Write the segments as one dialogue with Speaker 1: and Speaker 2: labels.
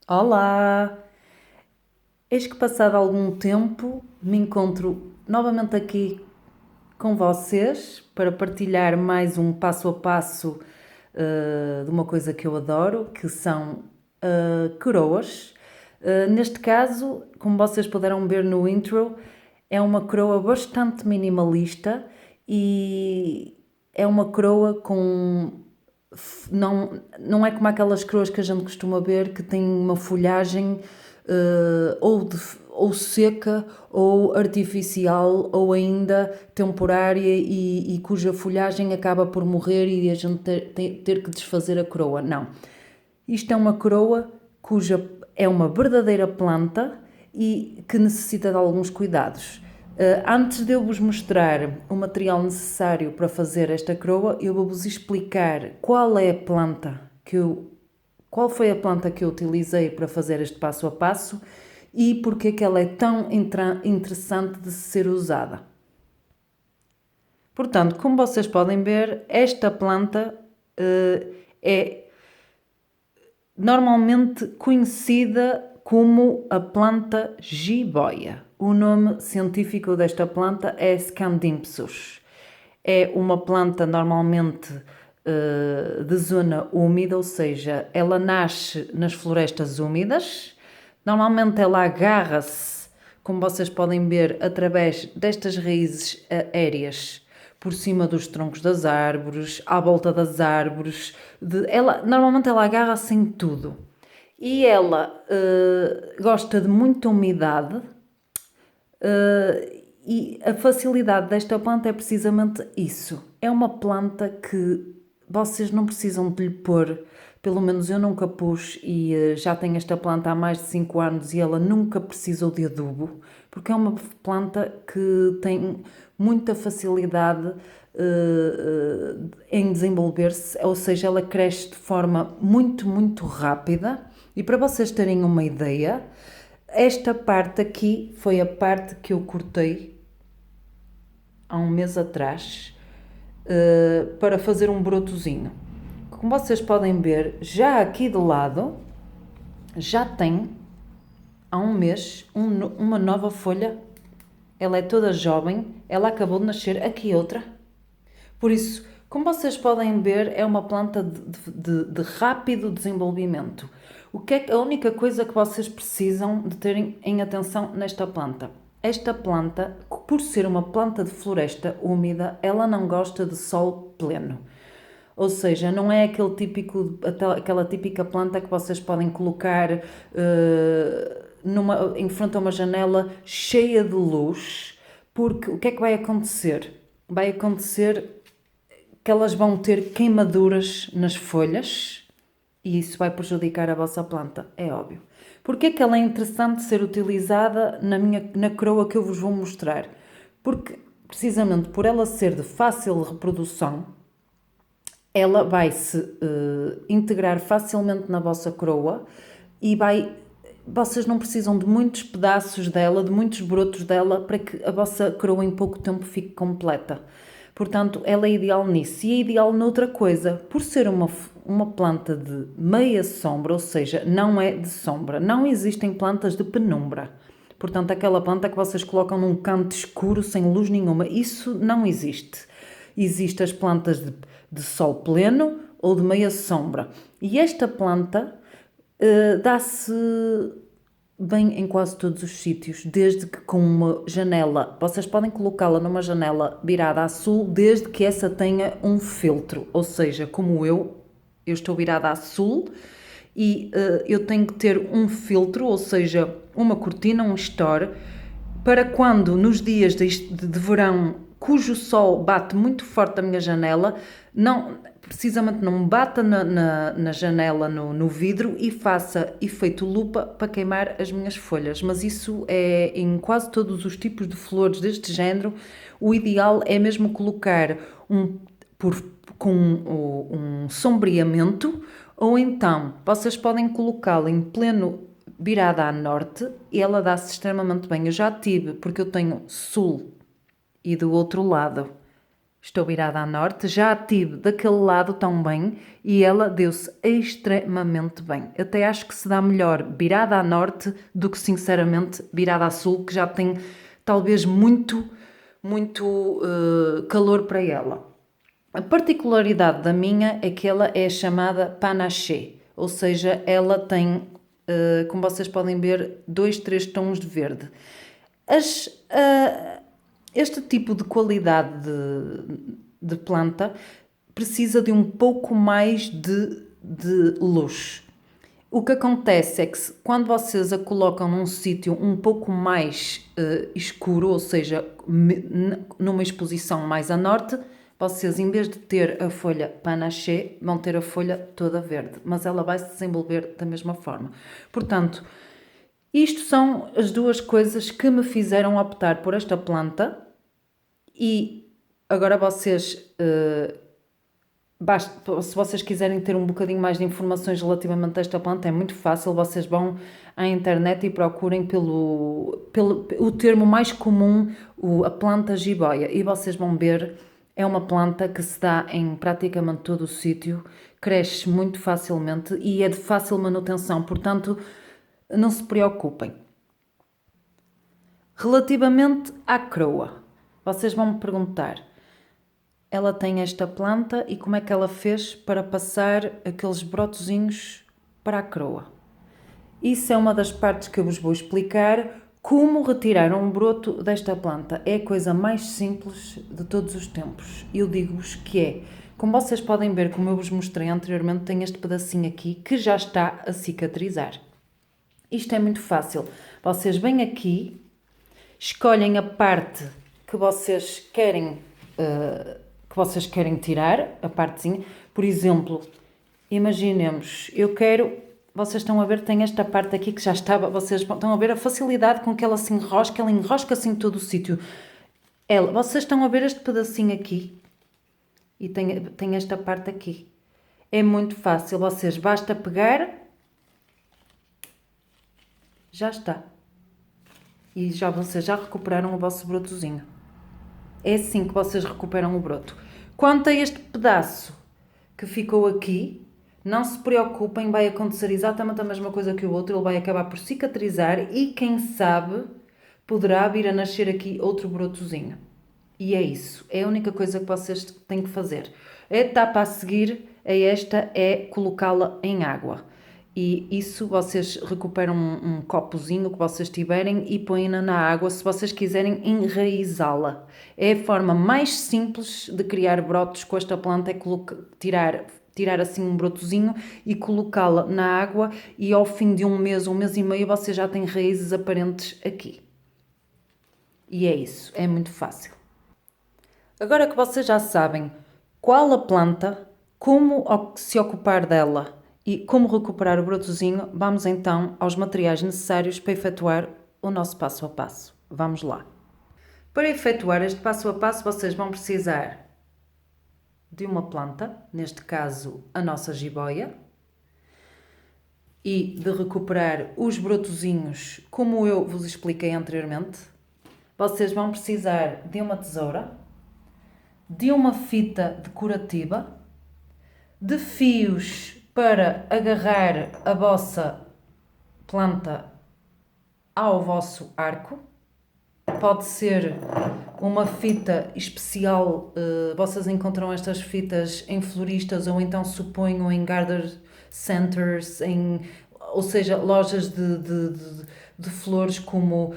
Speaker 1: Olá! Eis que passado algum tempo me encontro novamente aqui com vocês para partilhar mais um passo a passo de uma coisa que eu adoro, que são coroas. Neste caso, como vocês puderam ver no intro, é uma coroa bastante minimalista e é uma coroa com não é como aquelas coroas que a gente costuma ver que têm uma folhagem ou seca ou artificial ou ainda temporária e cuja folhagem acaba por morrer e a gente ter que desfazer a coroa. Não. Isto é uma coroa cuja é uma verdadeira planta e que necessita de alguns cuidados. Antes de eu vos mostrar o material necessário para fazer esta coroa, eu vou-vos explicar qual foi a planta que eu utilizei para fazer este passo a passo e porque é que ela é tão interessante de ser usada. Portanto, como vocês podem ver, esta planta é normalmente conhecida como a planta jiboia. O nome científico desta planta é Scandimpsus. É uma planta normalmente de zona úmida, ou seja, ela nasce nas florestas úmidas. Normalmente ela agarra-se, como vocês podem ver, através destas raízes aéreas por cima dos troncos das árvores, à volta das árvores. Normalmente ela agarra-se em tudo. E ela gosta de muita umidade e a facilidade desta planta é precisamente isso. É uma planta que vocês não precisam de lhe pôr, pelo menos eu nunca pus e já tenho esta planta há mais de 5 anos e ela nunca precisou de adubo, porque é uma planta que tem muita facilidade em desenvolver-se, ou seja, ela cresce de forma muito, muito rápida. E para vocês terem uma ideia, esta parte aqui foi a parte que eu cortei há um mês atrás para fazer um brotozinho. Como vocês podem ver, já aqui do lado já tem há um mês uma nova folha. Ela é toda jovem, ela acabou de nascer, aqui outra. Por isso, como vocês podem ver, é uma planta de rápido desenvolvimento. O que é a única coisa que vocês precisam de terem em atenção nesta planta? Esta planta, por ser uma planta de floresta úmida, ela não gosta de sol pleno. Ou seja, não é aquela típica planta que vocês podem colocar em frente a uma janela cheia de luz, porque o que é que vai acontecer? Vai acontecer que elas vão ter queimaduras nas folhas e isso vai prejudicar a vossa planta, é óbvio. Porque é que ela é interessante ser utilizada na coroa que eu vos vou mostrar? Porque, precisamente por ela ser de fácil reprodução, ela vai se integrar facilmente na vossa coroa e vocês não precisam de muitos pedaços dela, de muitos brotos dela, para que a vossa coroa em pouco tempo fique completa. Portanto, ela é ideal nisso. E é ideal noutra coisa, por ser uma planta de meia sombra, ou seja, não é de sombra. Não existem plantas de penumbra. Portanto, aquela planta que vocês colocam num canto escuro, sem luz nenhuma, isso não existe. Existem as plantas de sol pleno ou de meia sombra. E esta planta dá-se bem em quase todos os sítios, desde que com uma janela, vocês podem colocá-la numa janela virada a sul, desde que essa tenha um filtro, ou seja, como eu estou virada a sul e eu tenho que ter um filtro, ou seja, uma cortina, um store, para quando nos dias de verão, cujo sol bate muito forte na minha janela, precisamente não bata na janela, no vidro e faça efeito lupa para queimar as minhas folhas. Mas isso é em quase todos os tipos de flores deste género. O ideal é mesmo colocar com um sombreamento, ou então vocês podem colocá-la em pleno virada a norte e ela dá-se extremamente bem. Eu já tive, porque eu tenho sul e do outro lado estou virada a norte, já a tive daquele lado tão bem e ela deu-se extremamente bem. Até acho que se dá melhor virada a norte do que sinceramente virada a sul, que já tem talvez muito calor para ela. A particularidade da minha é que ela é chamada panaché, ou seja, ela tem, como vocês podem ver, 3 tons de verde. Este tipo de qualidade de planta precisa de um pouco mais de luz. O que acontece é que quando vocês a colocam num sítio um pouco mais escuro, ou seja, numa exposição mais a norte, vocês, em vez de ter a folha panaché, vão ter a folha toda verde, mas ela vai se desenvolver da mesma forma. Portanto, isto são as 2 coisas que me fizeram optar por esta planta e agora vocês, se vocês quiserem ter um bocadinho mais de informações relativamente a esta planta, é muito fácil, vocês vão à internet e procurem pelo o termo mais comum, a planta jiboia, e vocês vão ver, é uma planta que se dá em praticamente todo o sítio, cresce muito facilmente e é de fácil manutenção, portanto, não se preocupem. Relativamente à croa, vocês vão me perguntar, ela tem esta planta e como é que ela fez para passar aqueles brotozinhos para a croa? Isso é uma das partes que eu vos vou explicar, como retirar um broto desta planta. É a coisa mais simples de todos os tempos. Eu digo-vos que é, como vocês podem ver, como eu vos mostrei anteriormente, tem este pedacinho aqui que já está a cicatrizar. Isto é muito fácil. Vocês vêm aqui, escolhem a parte que vocês querem tirar, a partezinha. Por exemplo, imaginemos, vocês estão a ver, tem esta parte aqui que já estava, vocês estão a ver a facilidade com que ela se enrosca, ela enrosca-se em todo o sítio. Vocês estão a ver este pedacinho aqui e tem esta parte aqui. É muito fácil, vocês basta pegar, já está. E vocês já recuperaram o vosso brotozinho. É assim que vocês recuperam o broto. Quanto a este pedaço que ficou aqui, não se preocupem, vai acontecer exatamente a mesma coisa que o outro, ele vai acabar por cicatrizar e, quem sabe, poderá vir a nascer aqui outro brotozinho. E é isso, é a única coisa que vocês têm que fazer. A etapa a seguir a esta é colocá-la em água. E isso vocês recuperam um copozinho que vocês tiverem e põem-na na água se vocês quiserem enraizá-la. É a forma mais simples de criar brotos com esta planta, é tirar assim um brotozinho e colocá-la na água e ao fim de um mês e meio, vocês já têm raízes aparentes aqui. E é isso, é muito fácil. Agora que vocês já sabem qual a planta, como se ocupar dela e como recuperar o brotozinho, vamos então aos materiais necessários para efetuar o nosso passo a passo. Vamos lá. Para efetuar este passo a passo, vocês vão precisar de uma planta, neste caso a nossa jiboia, e de recuperar os brotozinhos, como eu vos expliquei anteriormente. Vocês vão precisar de uma tesoura, de uma fita decorativa, de fios para agarrar a vossa planta ao vosso arco. Pode ser uma fita especial, vocês encontram estas fitas em floristas ou então suponho em garden centers, ou seja, lojas de flores como...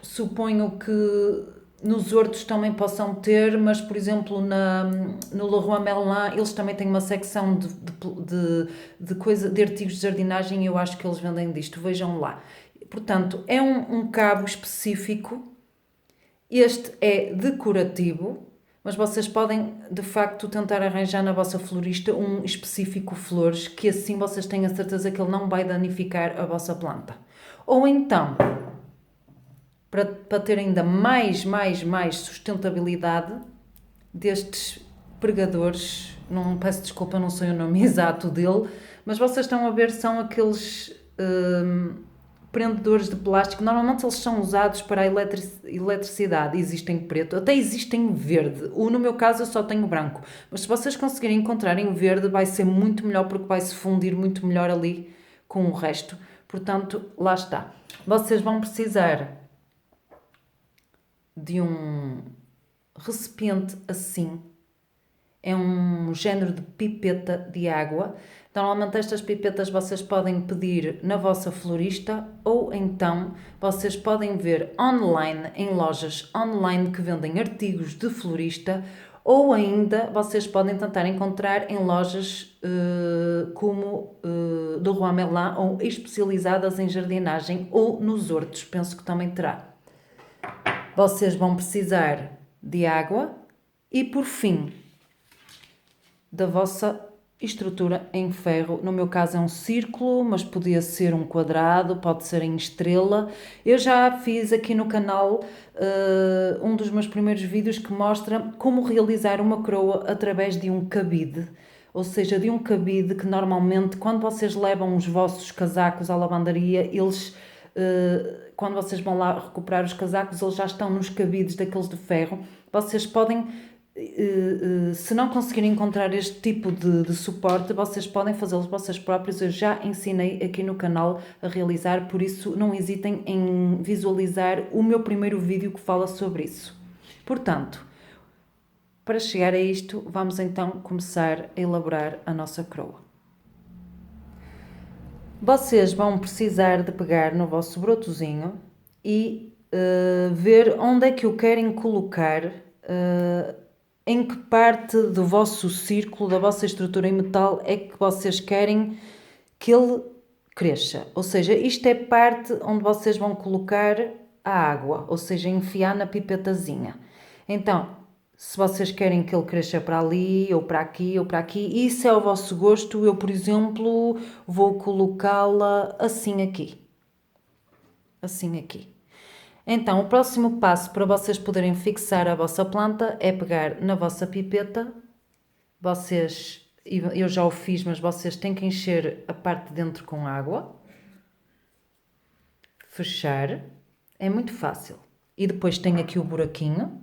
Speaker 1: suponho que nos hortos também possam ter, mas por exemplo no Leroy Merlin eles também têm uma secção de artigos de jardinagem e eu acho que eles vendem disto, vejam lá. Portanto, é um cabo específico, este é decorativo, mas vocês podem de facto tentar arranjar na vossa florista um específico flores, que assim vocês têm a certeza que ele não vai danificar a vossa planta. Ou então, para ter ainda mais sustentabilidade destes pregadores, não peço desculpa, não sei o nome exato dele, mas vocês estão a ver, são aqueles prendedores de plástico, normalmente eles são usados para a eletricidade, existem preto, até existem verde. No meu caso eu só tenho branco, mas se vocês conseguirem encontrar em verde vai ser muito melhor porque vai se fundir muito melhor ali com o resto. Portanto, lá está. Vocês vão precisar de um recipiente assim. É um género de pipeta de água. Normalmente estas pipetas vocês podem pedir na vossa florista ou então vocês podem ver online, em lojas online que vendem artigos de florista, ou ainda vocês podem tentar encontrar em lojas como do Leroy Merlin ou especializadas em jardinagem ou nos hortos, penso que também terá. Vocês vão precisar de água e, por fim, da vossa estrutura em ferro. No meu caso é um círculo, mas podia ser um quadrado, pode ser em estrela. Eu já fiz aqui no canal um dos meus primeiros vídeos que mostra como realizar uma coroa através de um cabide. Ou seja, de um cabide que normalmente quando vocês levam os vossos casacos à lavandaria, eles... quando vocês vão lá recuperar os casacos, eles já estão nos cabides daqueles de ferro. Vocês podem, se não conseguirem encontrar este tipo de suporte, vocês podem fazê-los vocês próprios. Eu já ensinei aqui no canal a realizar, por isso não hesitem em visualizar o meu primeiro vídeo que fala sobre isso. Portanto, para chegar a isto, vamos então começar a elaborar a nossa coroa. Vocês vão precisar de pegar no vosso brotozinho e ver onde é que o querem colocar, em que parte do vosso círculo, da vossa estrutura em metal é que vocês querem que ele cresça. Ou seja, isto é parte onde vocês vão colocar a água, ou seja, enfiar na pipetazinha. Então, se vocês querem que ele cresça para ali, ou para aqui, ou para aqui, isso é o vosso gosto. Eu, por exemplo, vou colocá-la assim aqui. Assim aqui. Então, o próximo passo para vocês poderem fixar a vossa planta é pegar na vossa pipeta. Vocês, eu já o fiz, mas vocês têm que encher a parte de dentro com água. Fechar. É muito fácil. E depois tem aqui o buraquinho.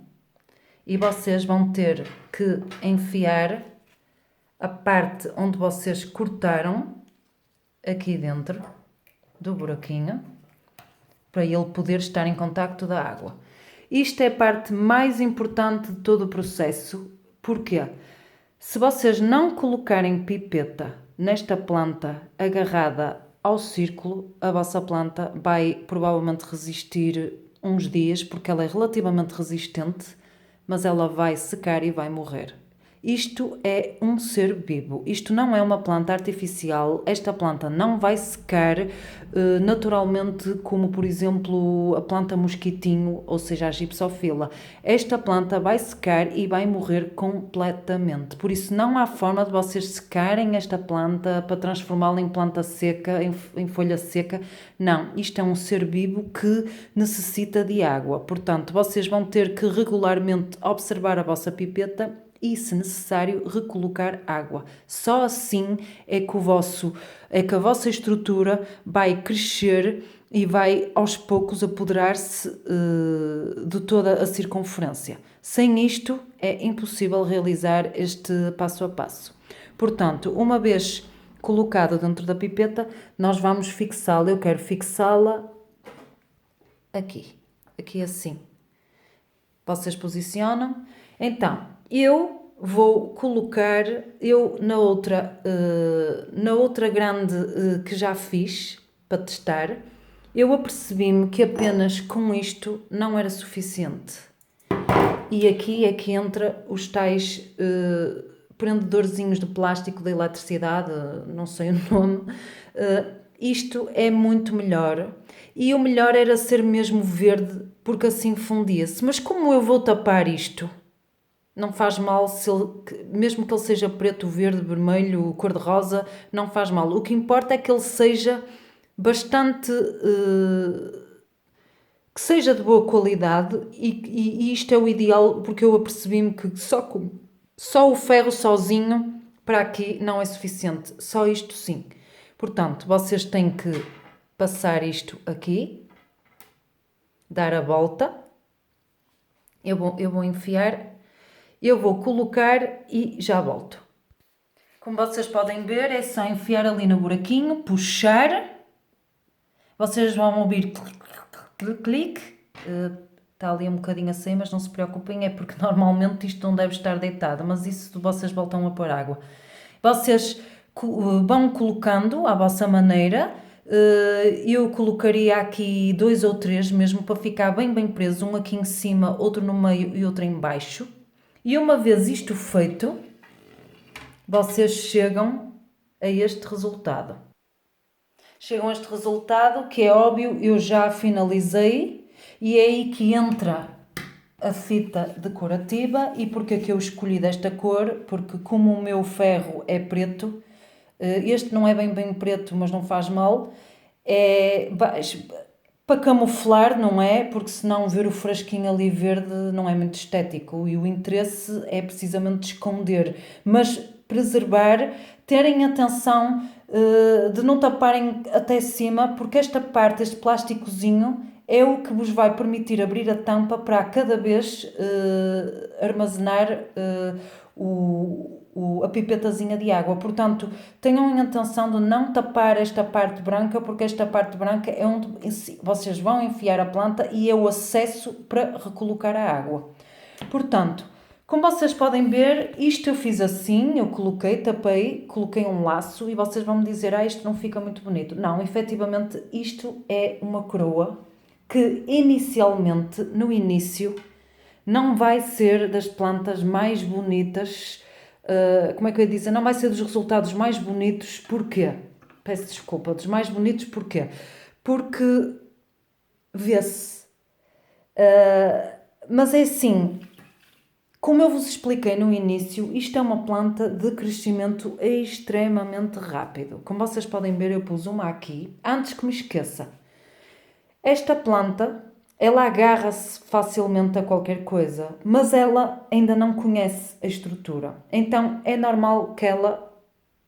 Speaker 1: E vocês vão ter que enfiar a parte onde vocês cortaram aqui dentro do buraquinho para ele poder estar em contacto da água. Isto é a parte mais importante de todo o processo. Porquê? Se vocês não colocarem pipeta nesta planta agarrada ao círculo, a vossa planta vai provavelmente resistir uns dias, porque ela é relativamente resistente, mas ela vai secar e vai morrer. Isto é um ser vivo, isto não é uma planta artificial, esta planta não vai secar naturalmente como, por exemplo, a planta mosquitinho, ou seja, a gipsofila. Esta planta vai secar e vai morrer completamente, por isso não há forma de vocês secarem esta planta para transformá-la em planta seca, em folha seca. Não, isto é um ser vivo que necessita de água, portanto, vocês vão ter que regularmente observar a vossa pipeta e, se necessário, recolocar água. Só assim é que a vossa estrutura vai crescer e vai aos poucos apoderar-se de toda a circunferência. Sem isto é impossível realizar este passo a passo. Portanto, uma vez colocada dentro da pipeta, nós vamos fixá-la. Eu quero fixá-la aqui assim. Vocês posicionam. Então, eu vou colocar, na outra grande que já fiz para testar, eu apercebi-me que apenas com isto não era suficiente. E aqui é que entra os tais prendedorzinhos de plástico da eletricidade, não sei o nome. Isto é muito melhor. E o melhor era ser mesmo verde, porque assim fundia-se. Mas como eu vou tapar isto? Não faz mal, mesmo que ele seja preto, verde, vermelho, cor-de-rosa, não faz mal. O que importa é que ele seja bastante... que seja de boa qualidade e isto é o ideal, porque eu apercebi-me que só o ferro sozinho para aqui não é suficiente. Só isto sim. Portanto, vocês têm que passar isto aqui, dar a volta, eu vou enfiar, eu vou colocar e já volto. Como vocês podem ver, é só enfiar ali no buraquinho, puxar, vocês vão ouvir clique, está ali um bocadinho assim, mas não se preocupem, é porque normalmente isto não deve estar deitado, mas isso vocês voltam a pôr água. Vocês vão colocando à vossa maneira, eu colocaria aqui 2 ou 3 mesmo para ficar bem preso, um aqui em cima, outro no meio e outro em baixo. E uma vez isto feito, vocês chegam a este resultado. Chegam a este resultado que é óbvio, eu já finalizei e é aí que entra a fita decorativa. E porque é que eu escolhi desta cor? Porque como o meu ferro é preto, este não é bem preto, mas não faz mal, é para camuflar, não é? Porque senão ver o frasquinho ali verde não é muito estético e o interesse é precisamente esconder, mas preservar, terem atenção de não taparem até cima, porque esta parte, este plásticozinho, é o que vos vai permitir abrir a tampa para cada vez armazenar a pipetazinha de água. Portanto, tenham em atenção de não tapar esta parte branca, porque esta parte branca é onde vocês vão enfiar a planta e é o acesso para recolocar a água. Portanto, como vocês podem ver, isto eu fiz assim, eu coloquei, tapei, coloquei um laço e vocês vão me dizer, isto não fica muito bonito. Não, efetivamente isto é uma coroa que inicialmente, no início, não vai ser das plantas mais bonitas, como é que eu ia dizer? Não vai ser dos resultados mais bonitos, porquê? Peço desculpa, dos mais bonitos porquê? Porque vê-se. Mas é assim, como eu vos expliquei no início, isto é uma planta de crescimento extremamente rápido. Como vocês podem ver, eu pus uma aqui, antes que me esqueça. Esta planta, ela agarra-se facilmente a qualquer coisa, mas ela ainda não conhece a estrutura. Então é normal que ela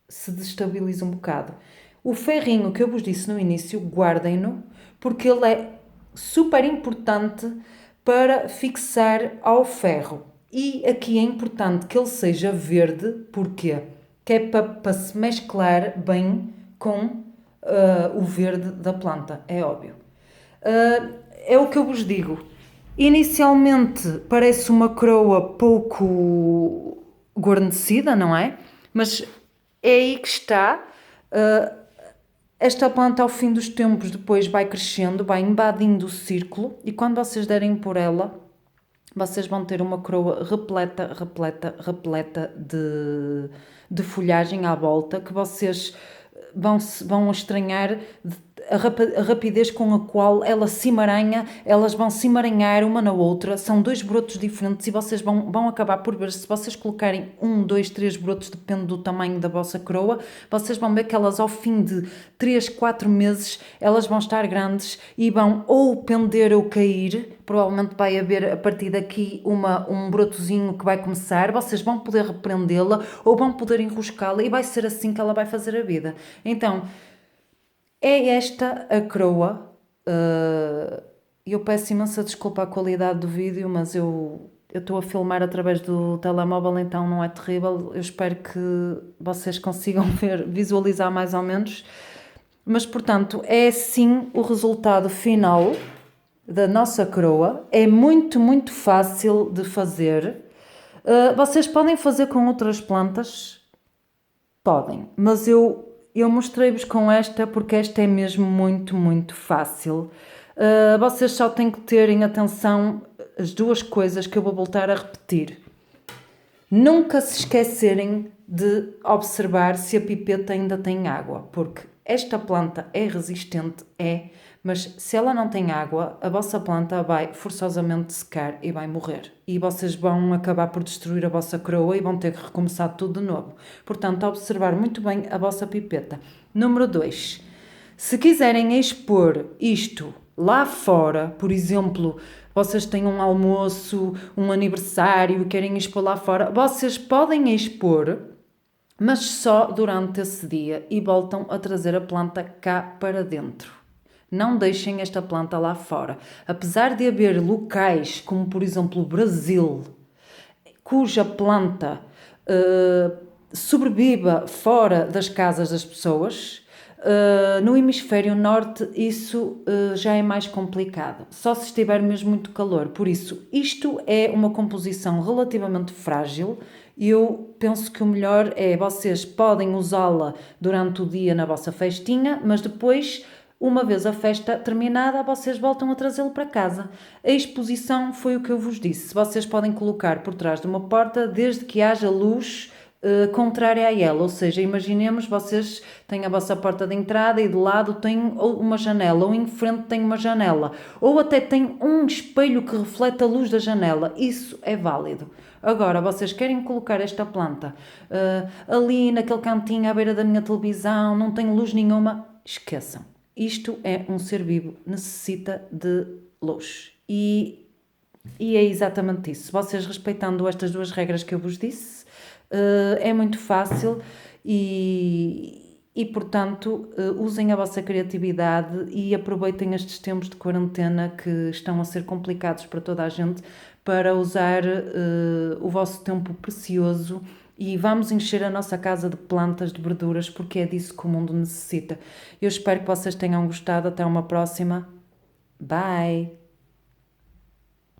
Speaker 1: se destabilize um bocado. O ferrinho que eu vos disse no início, guardem-no, porque ele é super importante para fixar ao ferro. E aqui é importante que ele seja verde, porquê? Que é para se mesclar bem com o verde da planta, é óbvio. É o que eu vos digo. Inicialmente parece uma coroa pouco guarnecida, não é? Mas é aí que está. Esta planta, ao fim dos tempos, depois vai crescendo, vai invadindo o círculo e quando vocês derem por ela, vocês vão ter uma coroa repleta de folhagem à volta, que vocês vão estranhar a rapidez com a qual ela se emaranha, elas vão se emaranhar uma na outra, são 2 brotos diferentes e vocês vão acabar por ver, se vocês colocarem 1, 2, 3 brotos, depende do tamanho da vossa coroa, vocês vão ver que elas ao fim de 3, 4 meses, elas vão estar grandes e vão ou pender ou cair, provavelmente vai haver a partir daqui um brotozinho que vai começar, vocês vão poder repreendê-la ou vão poder enroscá-la e vai ser assim que ela vai fazer a vida. Então, é esta a coroa. Eu peço imensa desculpa à qualidade do vídeo, mas eu estou a filmar através do telemóvel, então não é terrível. Eu espero que vocês consigam visualizar mais ou menos. Mas, portanto, é assim o resultado final da nossa coroa. É muito fácil de fazer. Vocês podem fazer com outras plantas? Podem, mas eu mostrei-vos com esta porque esta é mesmo muito fácil. Vocês só têm que ter em atenção as 2 coisas que eu vou voltar a repetir. Nunca se esquecerem de observar se a pipeta ainda tem água, porque esta planta é resistente, mas se ela não tem água, a vossa planta vai forçosamente secar e vai morrer. E vocês vão acabar por destruir a vossa coroa e vão ter que recomeçar tudo de novo. Portanto, observar muito bem a vossa pipeta. Número 2. Se quiserem expor isto lá fora, por exemplo, vocês têm um almoço, um aniversário e querem expor lá fora, vocês podem expor, mas só durante esse dia e voltam a trazer a planta cá para dentro. Não deixem esta planta lá fora. Apesar de haver locais, como por exemplo o Brasil, cuja planta sobreviva fora das casas das pessoas, no hemisfério norte isso já é mais complicado, só se estiver mesmo muito calor. Por isso, isto é uma composição relativamente frágil. Eu penso que o melhor é vocês podem usá-la durante o dia na vossa festinha, mas depois, uma vez a festa terminada, vocês voltam a trazê-lo para casa. A exposição foi o que eu vos disse. Vocês podem colocar por trás de uma porta desde que haja luz contrária a ela, ou seja, imaginemos vocês têm a vossa porta de entrada e de lado tem uma janela, ou em frente tem uma janela, ou até tem um espelho que reflete a luz da janela. Isso é válido. Agora, vocês querem colocar esta planta ali naquele cantinho à beira da minha televisão, não tem luz nenhuma, esqueçam. Isto é um ser vivo, necessita de luz. E é exatamente isso. Vocês respeitando estas duas regras que eu vos disse, é muito fácil e portanto, usem a vossa criatividade e aproveitem estes tempos de quarentena que estão a ser complicados para toda a gente para usar o vosso tempo precioso e vamos encher a nossa casa de plantas, de verduras, porque é disso que o mundo necessita. Eu espero que vocês tenham gostado. Até uma próxima. Bye!